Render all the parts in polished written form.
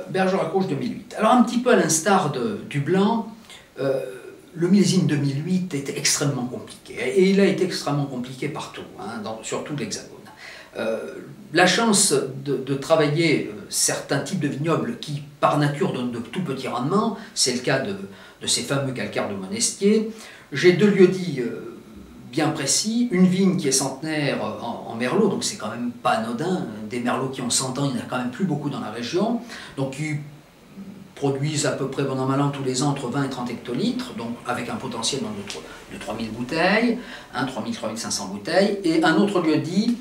Bergerac Rouge 2008. Alors un petit peu à l'instar du blanc, le millésime 2008 était extrêmement compliqué. Et il a été extrêmement compliqué partout, hein, sur tout l'Hexagone. La chance de travailler certains types de vignobles qui, par nature, donnent de tout petits rendements, c'est le cas de ces fameux calcaires de Monestier. J'ai deux lieux-dits bien précis, une vigne qui est centenaire en merlot, donc c'est quand même pas anodin, des merlots qui ont 100 ans, il n'y en a quand même plus beaucoup dans la région, donc qui produisent à peu près, bon an mal an, tous les ans entre 20 et 30 hectolitres, donc avec un potentiel de 3000 bouteilles, 3500 bouteilles, et un autre lieu-dit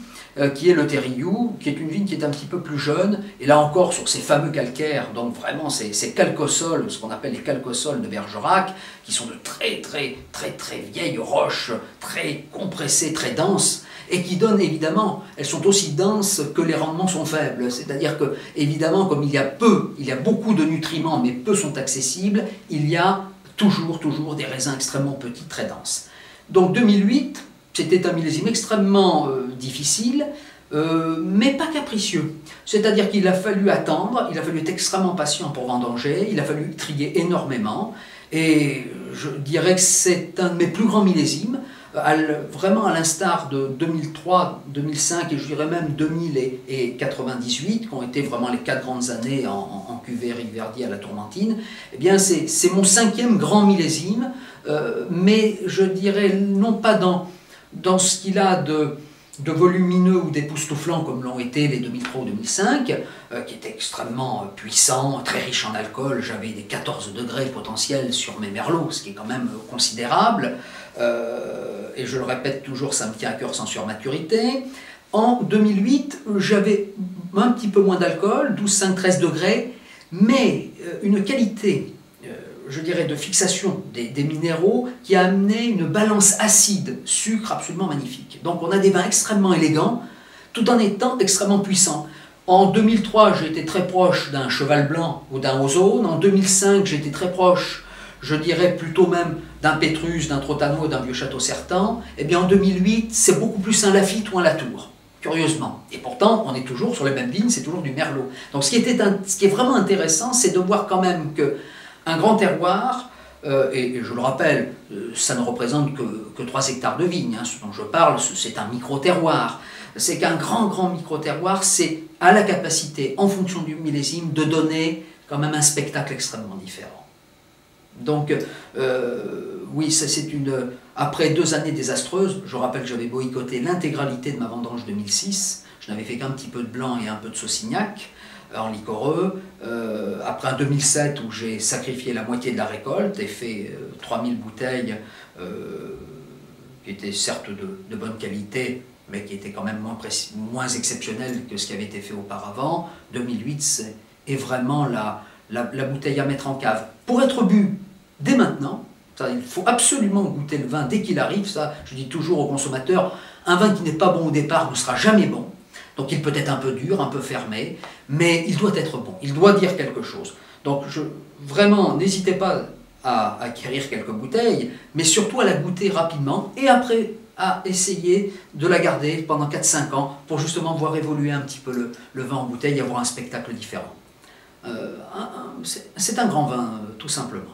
qui est le Terriou, qui est une vigne qui est un petit peu plus jeune, et là encore sur ces fameux calcaires, donc vraiment ces calcosols, ce qu'on appelle les calcosols de Bergerac, qui sont de très vieilles roches, très compressées, très denses, et qui donnent évidemment, elles sont aussi denses que les rendements sont faibles, c'est-à-dire que évidemment comme il y a beaucoup de nutriments, mais peu sont accessibles, il y a toujours des raisins extrêmement petits, très denses. Donc 2008, c'était un millésime extrêmement difficile, mais pas capricieux. C'est-à-dire qu'il a fallu attendre, il a fallu être extrêmement patient pour vendanger, il a fallu trier énormément, et je dirais que c'est un de mes plus grands millésimes, vraiment à l'instar de 2003, 2005 et je dirais même 2000 et 98, qui ont été vraiment les 4 grandes années en cuvée Riverdi à la Tourmentine, eh bien c'est mon 5e grand millésime, mais je dirais non pas dans ce qu'il a de volumineux ou d'époustouflant comme l'ont été les 2003 ou 2005, qui étaient extrêmement puissants, très riches en alcool. J'avais des 14 degrés potentiels sur mes merlots, ce qui est quand même considérable. Et je le répète toujours, ça me tient à cœur sans surmaturité. En 2008, j'avais un petit peu moins d'alcool, 12, 5, 13 degrés, mais une qualité, je dirais, de fixation des minéraux qui a amené une balance acide-sucre absolument magnifique. Donc on a des vins extrêmement élégants, tout en étant extrêmement puissants. En 2003, j'ai été très proche d'un Cheval Blanc ou d'un Ozone. En 2005, j'ai été très proche, je dirais plutôt même d'un Pétrus, d'un Trotano, d'un Vieux Château Certan. Et bien en 2008, c'est beaucoup plus un Lafite ou un Latour, curieusement. Et pourtant, on est toujours sur les mêmes vignes, c'est toujours du Merlot. Donc ce qui est vraiment intéressant, c'est de voir quand même que un grand terroir, et je le rappelle, ça ne représente que 3 hectares de vignes, hein, ce dont je parle, c'est un micro-terroir. C'est qu'un grand micro-terroir, c'est à la capacité, en fonction du millésime, de donner quand même un spectacle extrêmement différent. Donc, oui, c'est après 2 années désastreuses, je rappelle que j'avais boycotté l'intégralité de ma vendange 2006, je n'avais fait qu'un petit peu de blanc et un peu de saucignac, en liquoreux, après un 2007 où j'ai sacrifié la moitié de la récolte et fait 3000 bouteilles qui étaient certes de bonne qualité, mais qui étaient quand même moins exceptionnelles que ce qui avait été fait auparavant. 2008 est vraiment la bouteille à mettre en cave. Pour être bu dès maintenant, il faut absolument goûter le vin dès qu'il arrive, ça je dis toujours aux consommateurs, un vin qui n'est pas bon au départ ne sera jamais bon. Donc il peut être un peu dur, un peu fermé, mais il doit être bon, il doit dire quelque chose. Donc vraiment, n'hésitez pas à acquérir quelques bouteilles, mais surtout à la goûter rapidement, et après à essayer de la garder pendant 4-5 ans, pour justement voir évoluer un petit peu le vin en bouteille et avoir un spectacle différent. C'est un grand vin, tout simplement.